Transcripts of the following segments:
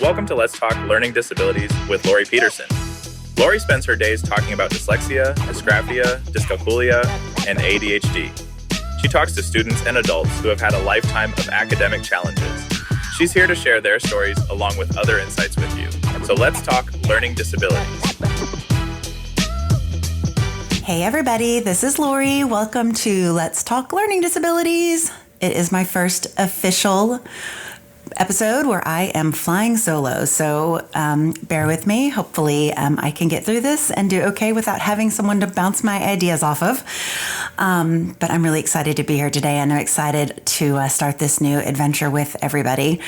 Welcome to Let's Talk Learning Disabilities with Laurie Peterson. Laurie spends her days talking about dyslexia, dysgraphia, dyscalculia, and ADHD. She talks to students and adults who have had a lifetime of academic challenges. She's here to share their stories along with other insights with you. So let's talk learning disabilities. Hey everybody, this is Laurie. Welcome to Let's Talk Learning Disabilities. It is my first official episode where I am flying solo, so bear with me. Hopefully I can get through this and do okay without having someone to bounce my ideas off of. But I'm really excited to be here today, and I'm excited to start this new adventure with everybody.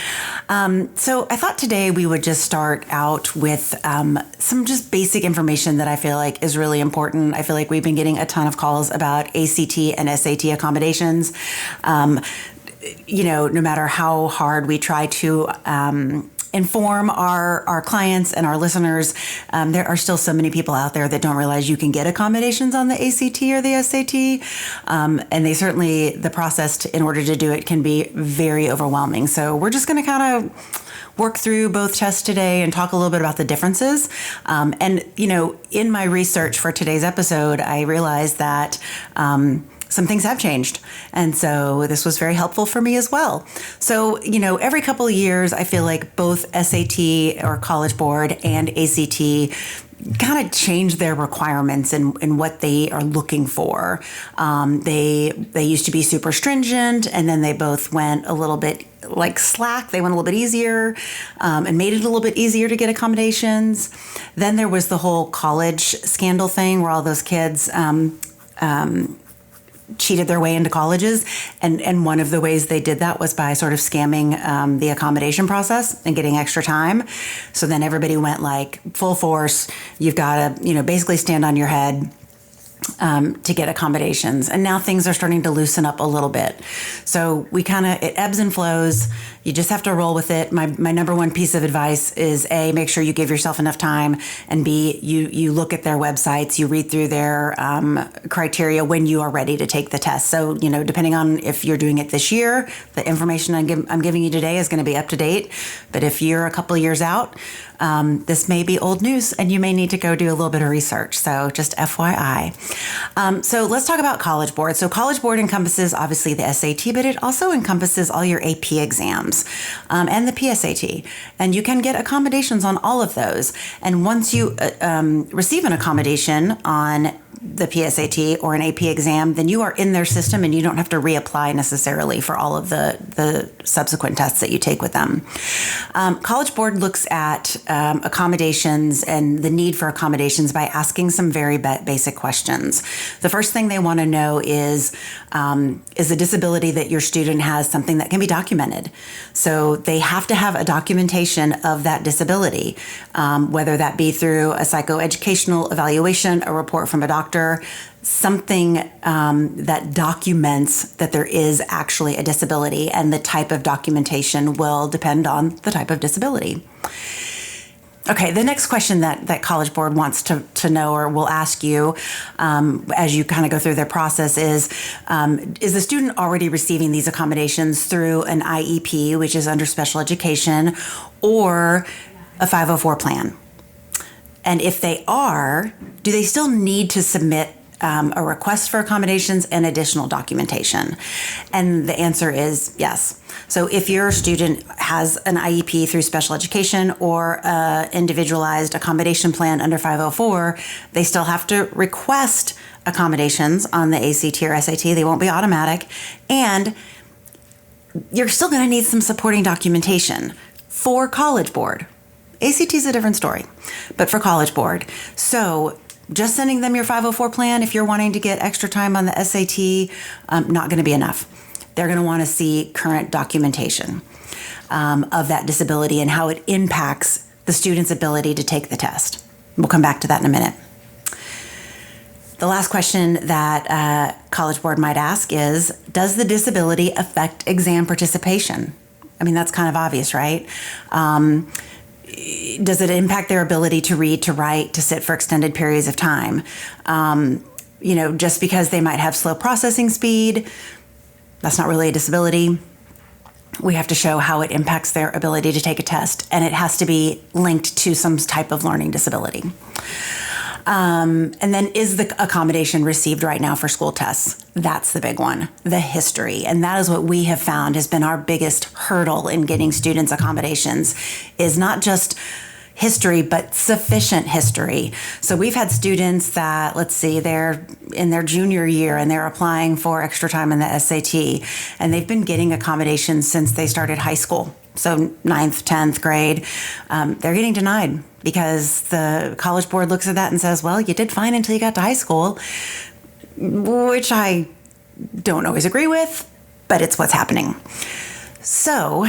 So I thought today we would just start out with some just basic information that I feel like is really important. I feel like we've been getting a ton of calls about ACT and SAT accommodations. No matter how hard we try to inform our clients and our listeners, there are still so many people out there that don't realize you can get accommodations on the ACT or the SAT. And they certainly, the process in order to do it can be very overwhelming. So we're just going to kind of work through both tests today and talk a little bit about the differences. In my research for today's episode, I realized that some things have changed. And so this was very helpful for me as well. So, every couple of years, I feel like both SAT or College Board and ACT kind of change their requirements and what they are looking for. They used to be super stringent, and then they both went a little bit like slack. They went a little bit easier and made it a little bit easier to get accommodations. Then there was the whole college scandal thing where all those kids cheated their way into colleges. And one of the ways they did that was by sort of scamming the accommodation process and getting extra time. So then everybody went like full force. You've got to, basically stand on your head to get accommodations. And now things are starting to loosen up a little bit. So it ebbs and flows. You just have to roll with it. My number one piece of advice is A, make sure you give yourself enough time, and B, you look at their websites, you read through their criteria when you are ready to take the test. So, depending on if you're doing it this year, the information I'm giving you today is going to be up to date. But if you're a couple of years out, this may be old news and you may need to go do a little bit of research. So just FYI. So let's talk about College Board. So College Board encompasses obviously the SAT, but it also encompasses all your AP exams and the PSAT. And you can get accommodations on all of those. And once you receive an accommodation on the PSAT or an AP exam, then you are in their system and you don't have to reapply necessarily for all of the subsequent tests that you take with them. College Board looks at accommodations and the need for accommodations by asking some very basic questions. The first thing they want to know is the disability that your student has something that can be documented? So they have to have a documentation of that disability, whether that be through a psychoeducational evaluation, a report from a doctor, something that documents that there is actually a disability, and the type of documentation will depend on the type of disability. Okay, the next question that College Board wants to know or will ask you as you kind of go through their process is the student already receiving these accommodations through an IEP, which is under special education, or a 504 plan? And if they are, do they still need to submit a request for accommodations and additional documentation? And the answer is yes. So if your student has an IEP through special education or individualized accommodation plan under 504, they still have to request accommodations on the ACT or SAT. They won't be automatic. And you're still going to need some supporting documentation for College Board. ACT is a different story, but for College Board. So just sending them your 504 plan, if you're wanting to get extra time on the SAT, not going to be enough. They're going to want to see current documentation of that disability and how it impacts the student's ability to take the test. We'll come back to that in a minute. The last question that College Board might ask is, does the disability affect exam participation? I mean, that's kind of obvious, right? Does it impact their ability to read, to write, to sit for extended periods of time? Just because they might have slow processing speed, that's not really a disability. We have to show how it impacts their ability to take a test, and it has to be linked to some type of learning disability. And then, is the accommodation received right now for school tests? That's the big one, the history. And that is what we have found has been our biggest hurdle in getting students accommodations, is not just history, but sufficient history. So we've had students that, let's see, they're in their junior year and they're applying for extra time in the SAT, and they've been getting accommodations since they started high school. So 9th, 10th grade, they're getting denied because the College Board looks at that and says, well, you did fine until you got to high school, which I don't always agree with, but it's what's happening. So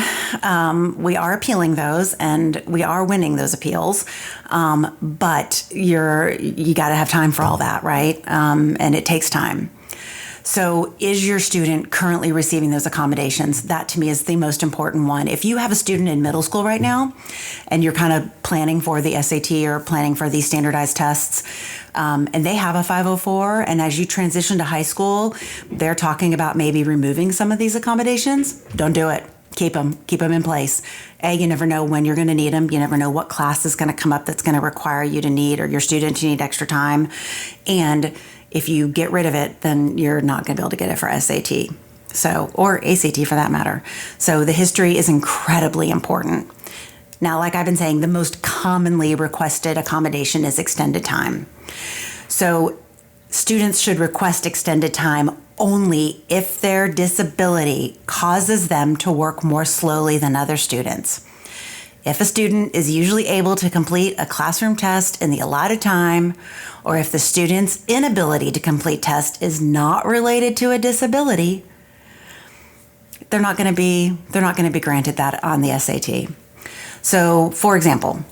we are appealing those, and we are winning those appeals, but you got to have time for all that, right? And it takes time. So is your student currently receiving those accommodations? That to me is the most important one. If you have a student in middle school right now and you're kind of planning for the SAT or planning for these standardized tests, and they have a 504, and as you transition to high school, they're talking about maybe removing some of these accommodations, don't do it. Keep them in place. You never know when you're going to need them. You never know what class is going to come up that's going to require you to need, or your student to need extra time. And if you get rid of it, then you're not going to be able to get it for SAT. So, or ACT for that matter. So the history is incredibly important. Now, like I've been saying, the most commonly requested accommodation is extended time. So students should request extended time only if their disability causes them to work more slowly than other students. If a student is usually able to complete a classroom test in the allotted time, or if the student's inability to complete test is not related to a disability, they're not going to be granted that on the SAT. So, for example,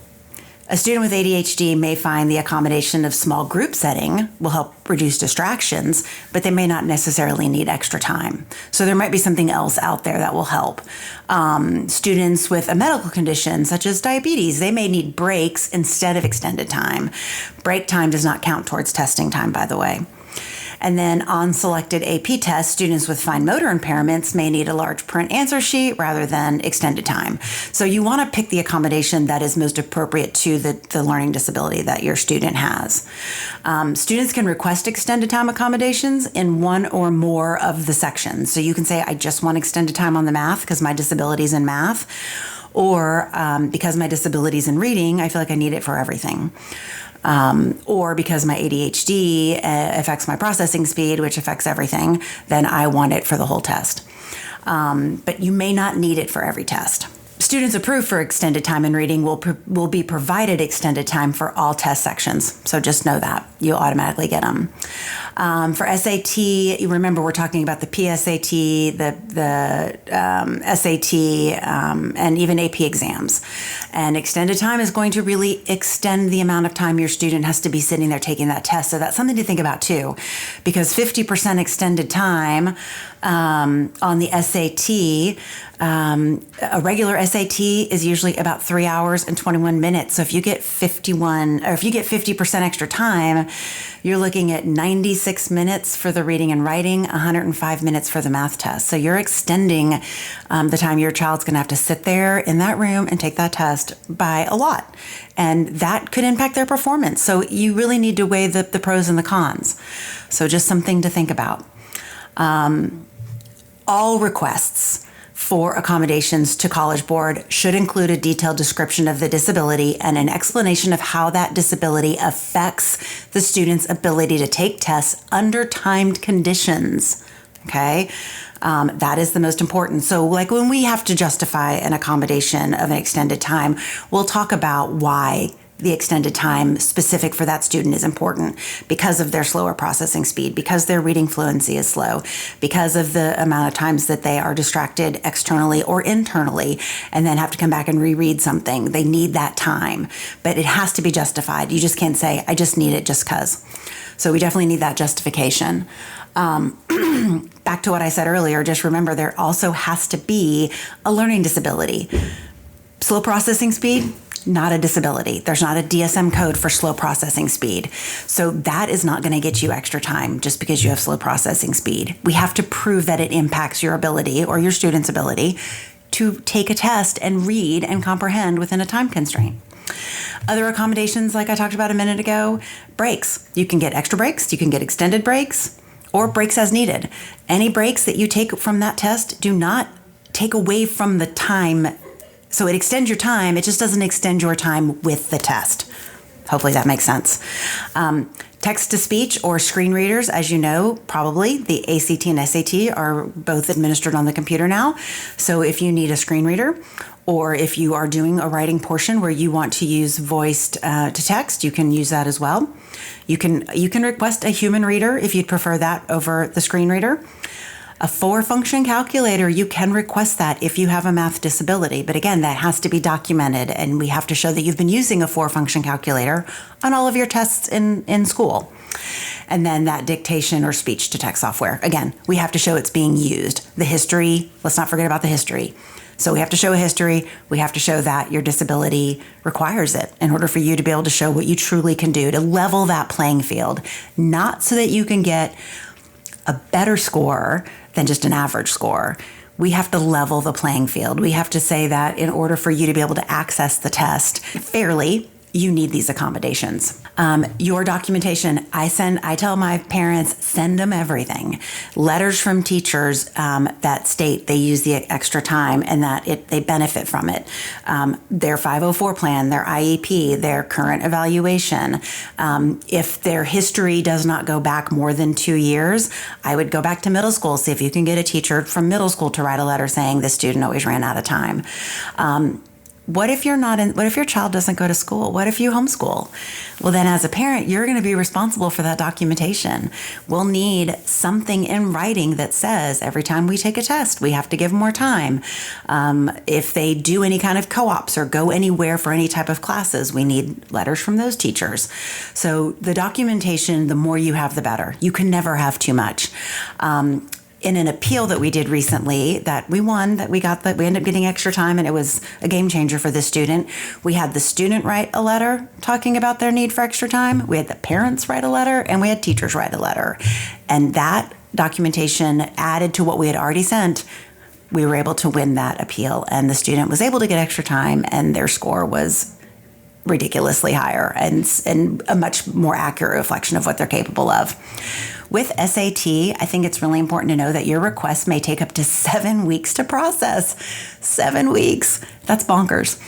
a student with ADHD may find the accommodation of small group setting will help reduce distractions, but they may not necessarily need extra time. So there might be something else out there that will help. Students with a medical condition such as diabetes, they may need breaks instead of extended time. Break time does not count towards testing time, by the way. And then on selected AP tests, students with fine motor impairments may need a large print answer sheet rather than extended time. So you want to pick the accommodation that is most appropriate to the learning disability that your student has. Students can request extended time accommodations in one or more of the sections. So you can say, I just want extended time on the math because my disability is in math, or because my disability is in reading, I feel like I need it for everything. Or because my ADHD affects my processing speed, which affects everything, then I want it for the whole test. But you may not need it for every test. Students approved for extended time in reading will be provided extended time for all test sections. So just know that. You'll automatically get them. For SAT, you remember we're talking about the PSAT, the SAT, and even AP exams. And extended time is going to really extend the amount of time your student has to be sitting there taking that test. So that's something to think about too, because 50% extended time on the SAT, a regular SAT is usually about 3 hours and 21 minutes. So if you get 50% extra time, you're looking at 96 minutes for the reading and writing, 105 minutes for the math test. So you're extending the time your child's going to have to sit there in that room and take that test by a lot. And that could impact their performance. So you really need to weigh the pros and the cons. So just something to think about. All requests for accommodations to College Board should include a detailed description of the disability and an explanation of how that disability affects the student's ability to take tests under timed conditions. Okay? That is the most important. So like when we have to justify an accommodation of an extended time, we'll talk about why the extended time specific for that student is important, because of their slower processing speed, because their reading fluency is slow, because of the amount of times that they are distracted externally or internally and then have to come back and reread something. They need that time, but it has to be justified. You just can't say, I just need it just 'cause. So we definitely need that justification. Back to what I said earlier, just remember there also has to be a learning disability. Slow processing speed, not a disability. There's not a DSM code for slow processing speed. So that is not going to get you extra time just because you have slow processing speed. We have to prove that it impacts your ability or your student's ability to take a test and read and comprehend within a time constraint. Other accommodations, like I talked about a minute ago, breaks. You can get extra breaks, you can get extended breaks, or breaks as needed. Any breaks that you take from that test do not take away from the time. So it extends your time, it just doesn't extend your time with the test. Hopefully that makes sense. Text-to-speech or screen readers, as you know, probably the ACT and SAT are both administered on the computer now. So if you need a screen reader, or if you are doing a writing portion where you want to use voiced to text, you can use that as well. You can request a human reader if you'd prefer that over the screen reader. A 4-function calculator, you can request that if you have a math disability. But again, that has to be documented, and we have to show that you've been using a 4-function calculator on all of your tests in school. And then that dictation or speech-to-text software. Again, we have to show it's being used. The history, let's not forget about the history. So we have to show a history. We have to show that your disability requires it in order for you to be able to show what you truly can do, to level that playing field, not so that you can get a better score than just an average score. We have to level the playing field. We have to say that in order for you to be able to access the test fairly, you need these accommodations. Your documentation, I tell my parents, send them everything. Letters from teachers that state they use the extra time and that they benefit from it. Their 504 plan, their IEP, their current evaluation. If their history does not go back more than 2 years, I would go back to middle school, see if you can get a teacher from middle school to write a letter saying this student always ran out of time. What if your child doesn't go to school? What if you homeschool? Well, then as a parent, you're going to be responsible for that documentation. We'll need something in writing that says every time we take a test, we have to give more time. If they do any kind of co-ops or go anywhere for any type of classes, we need letters from those teachers. So the documentation, the more you have, the better. You can never have too much. In an appeal that we did recently that we won, we ended up getting extra time, and it was a game changer for the student. We had the student write a letter talking about their need for extra time. We had the parents write a letter, and we had teachers write a letter. And that documentation added to what we had already sent. We were able to win that appeal, and the student was able to get extra time, and their score was ridiculously higher and a much more accurate reflection of what they're capable of. With SAT, I think it's really important to know that your request may take up to 7 weeks to process. 7 weeks. That's bonkers.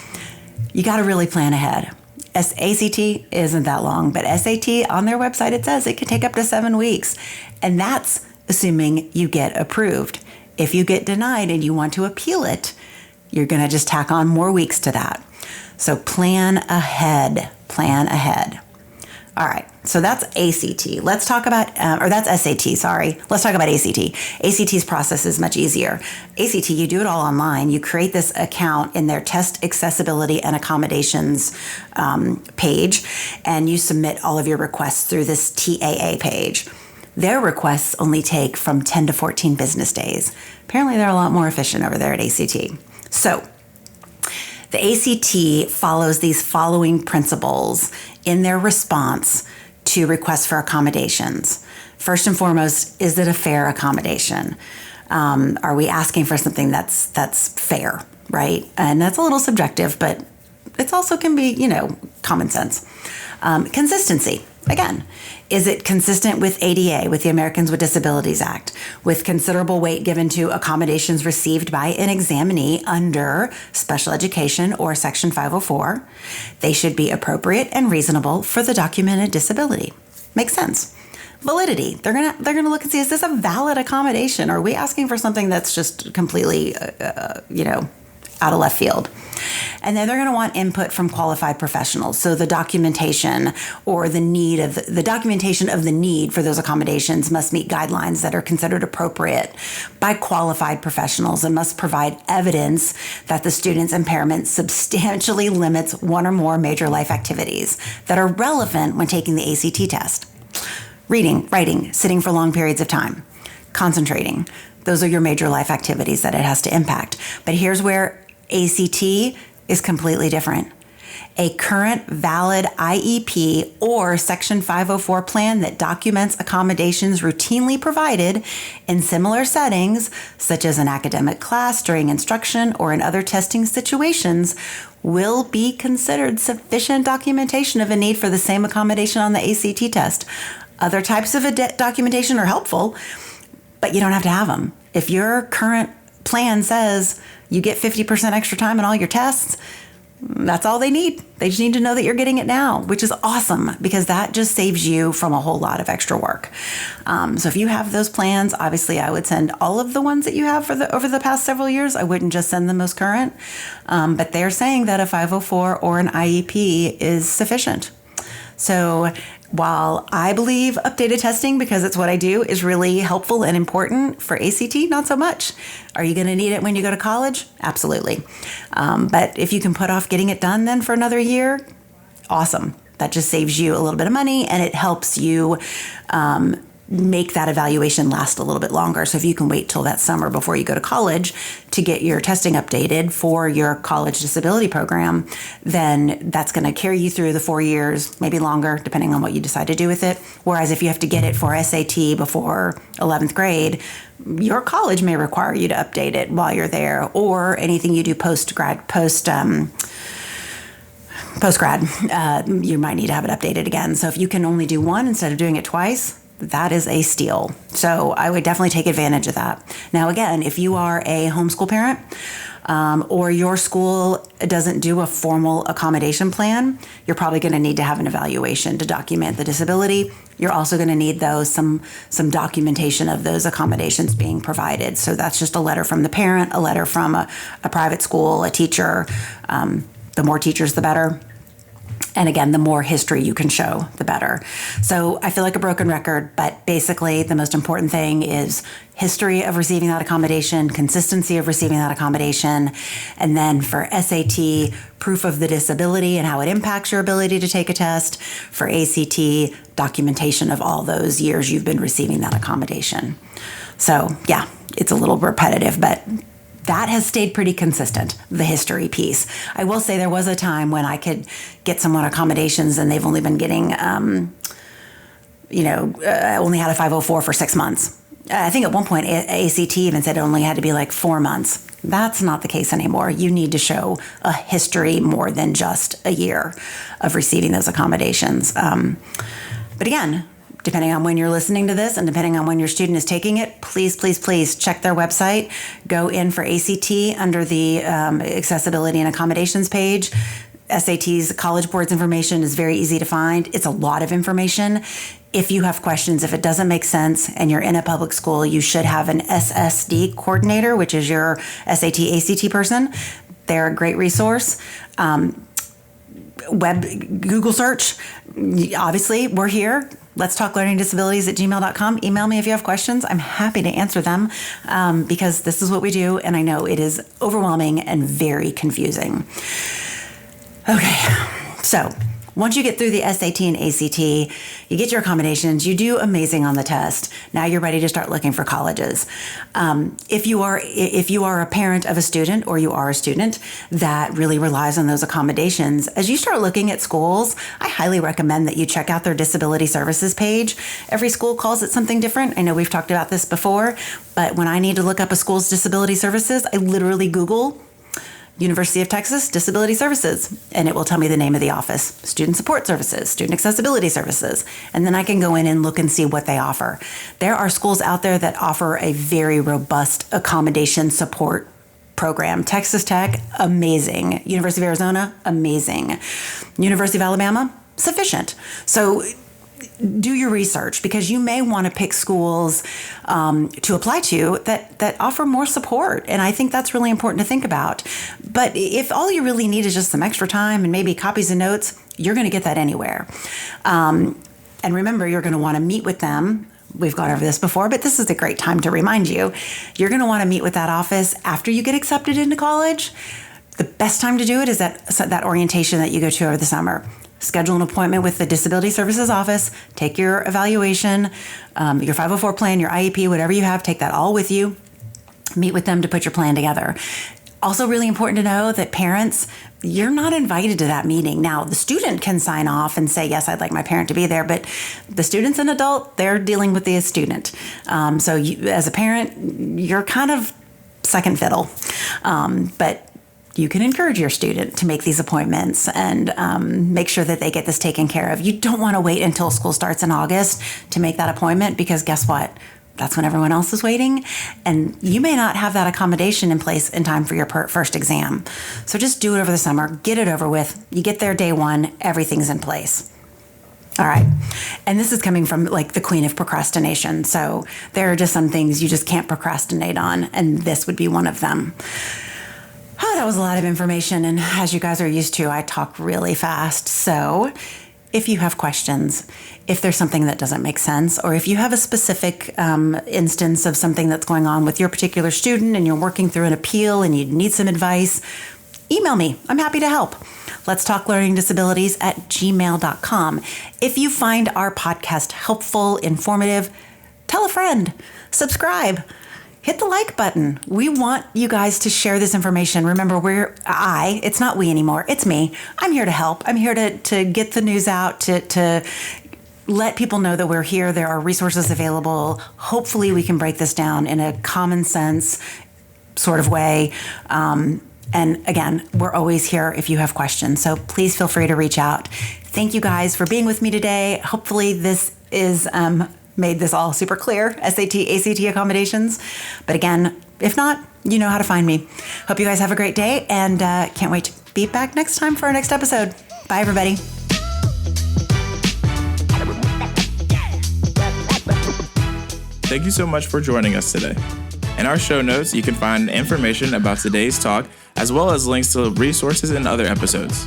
You got to really plan ahead. ACT isn't that long, but SAT on their website, it says it can take up to 7 weeks. And that's assuming you get approved. If you get denied and you want to appeal it, you're going to just tack on more weeks to that. So plan ahead. Plan ahead. All right, so that's ACT. Let's talk about, or that's SAT, sorry. Let's talk about ACT. ACT's process is much easier. ACT, you do it all online. You create this account in their test accessibility and accommodations page, and you submit all of your requests through this TAA page. Their requests only take from 10 to 14 business days. Apparently, they're a lot more efficient over there at ACT. So, the ACT follows these following principles in their response to requests for accommodations. First and foremost, is it a fair accommodation? Are we asking for something that's fair, right? And that's a little subjective, but it also can be, common sense. Consistency. Again, is it consistent with ADA, with the Americans with Disabilities Act, with considerable weight given to accommodations received by an examinee under special education or Section 504? They should be appropriate and reasonable for the documented disability. Makes sense. Validity. They're gonna look and see, is this a valid accommodation? Or are we asking for something that's just completely, out of left field? And then they're going to want input from qualified professionals. So the documentation or the documentation of the need for those accommodations must meet guidelines that are considered appropriate by qualified professionals and must provide evidence that the student's impairment substantially limits one or more major life activities that are relevant when taking the ACT test. Reading, writing, sitting for long periods of time, concentrating. Those are your major life activities that it has to impact. But here's where ACT is completely different. A current valid IEP or Section 504 plan that documents accommodations routinely provided in similar settings, such as an academic class during instruction or in other testing situations, will be considered sufficient documentation of a need for the same accommodation on the ACT test. Other types of documentation are helpful, but you don't have to have them. If your current plan says you get 50% extra time in all your tests, that's all they need. They just need to know that you're getting it now, which is awesome because that just saves you from a whole lot of extra work. So if you have those plans, obviously I would send all of the ones that you have over the past several years. I wouldn't just send the most current, but they're saying that a 504 or an IEP is sufficient. So while I believe updated testing, because it's what I do, is really helpful and important for ACT, not so much. Are you going to need it when you go to college? Absolutely. But if you can put off getting it done then for another year, awesome. That just saves you a little bit of money and it helps you make that evaluation last a little bit longer. So if you can wait till that summer before you go to college to get your testing updated for your college disability program, then that's going to carry you through the 4 years, maybe longer, depending on what you decide to do with it. Whereas if you have to get it for SAT before 11th grade, your college may require you to update it while you're there, or anything you do post-grad, you might need to have it updated again. So if you can only do one instead of doing it twice, that is a steal. So I would definitely take advantage of that. Now, again, if you are a homeschool parent or your school doesn't do a formal accommodation plan, you're probably going to need to have an evaluation to document the disability. You're also going to need some documentation of those accommodations being provided. So that's just a letter from the parent, a letter from a private school, a teacher. The more teachers, the better. And again, the more history you can show, the better. So I feel like a broken record, but basically the most important thing is history of receiving that accommodation, consistency of receiving that accommodation, and then for SAT, proof of the disability and how it impacts your ability to take a test. For ACT, documentation of all those years you've been receiving that accommodation. So yeah, it's a little repetitive, but that has stayed pretty consistent, the history piece. I will say there was a time when I could get someone accommodations and they've only been getting, only had a 504 for 6 months. I think at one point ACT even said it only had to be like 4 months. That's not the case anymore. You need to show a history more than just a year of receiving those accommodations. But again, depending on when you're listening to this and depending on when your student is taking it, please, please, please check their website. Go in for ACT under the accessibility and accommodations page. SAT's College Board's information is very easy to find. It's a lot of information. If you have questions, if it doesn't make sense and you're in a public school, you should have an SSD coordinator, which is your SAT, ACT person. They're a great resource. Google search. Obviously, we're here. letstalklearningdisabilities@gmail.com. Email me if you have questions. I'm happy to answer them because this is what we do, and I know it is overwhelming and very confusing. Okay, so once you get through the SAT and ACT, you get your accommodations, you do amazing on the test. Now you're ready to start looking for colleges. If you are a parent of a student or you are a student that really relies on those accommodations, as you start looking at schools, I highly recommend that you check out their disability services page. Every school calls it something different. I know we've talked about this before, but when I need to look up a school's disability services, I literally Google University of Texas Disability Services, and it will tell me the name of the office, Student Support Services, Student Accessibility Services, and then I can go in and look and see what they offer. There are schools out there that offer a very robust accommodation support program. Texas Tech, amazing. University of Arizona, amazing. University of Alabama, sufficient. So do your research because you may want to pick schools to apply to that offer more support. And I think that's really important to think about. But if all you really need is just some extra time and maybe copies of notes, you're going to get that anywhere. And remember, you're going to want to meet with them. We've gone over this before, but this is a great time to remind you. You're going to want to meet with that office after you get accepted into college. The best time to do it is that orientation that you go to over the summer. Schedule an appointment with the Disability Services office, take your evaluation, your 504 plan, your IEP, whatever you have, take that all with you, meet with them to put your plan together. Also really important to know that parents, you're not invited to that meeting. Now, the student can sign off and say, yes, I'd like my parent to be there, but the student's an adult, they're dealing with the student. So you, as a parent, you're kind of second fiddle. But you can encourage your student to make these appointments and make sure that they get this taken care of. You don't want to wait until school starts in August to make that appointment, because guess what? That's when everyone else is waiting, and you may not have that accommodation in place in time for your first exam. So just do it over the summer, get it over with. You get there day one, everything's in place. All right. And this is coming from like the queen of procrastination. So there are just some things you just can't procrastinate on, and this would be one of them. Oh, that was a lot of information, and as you guys are used to, I talk really fast. So if you have questions, if there's something that doesn't make sense, or if you have a specific instance of something that's going on with your particular student and you're working through an appeal and you need some advice, email me. I'm happy to help. letstalklearningdisabilities@gmail.com. If you find our podcast helpful, informative, tell a friend, subscribe. Hit the like button. We want you guys to share this information. Remember, it's not we anymore, it's me. I'm here to help. I'm here to get the news out, to let people know that we're here. There are resources available. Hopefully we can break this down in a common sense sort of way. And again, we're always here if you have questions. So please feel free to reach out. Thank you guys for being with me today. Hopefully this is made this all super clear, SAT, ACT accommodations. But again, if not, you know how to find me. Hope you guys have a great day, and can't wait to be back next time for our next episode. Bye, everybody. Thank you so much for joining us today. In our show notes, you can find information about today's talk, as well as links to resources and other episodes.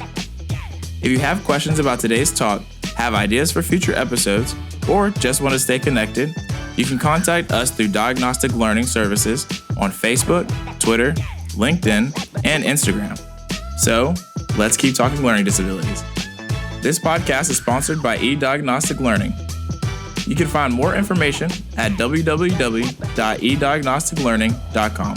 If you have questions about today's talk, have ideas for future episodes, or just want to stay connected, you can contact us through Diagnostic Learning Services on Facebook, Twitter, LinkedIn, and Instagram. So, let's keep talking learning disabilities. This podcast is sponsored by eDiagnostic Learning. You can find more information at www.ediagnosticlearning.com.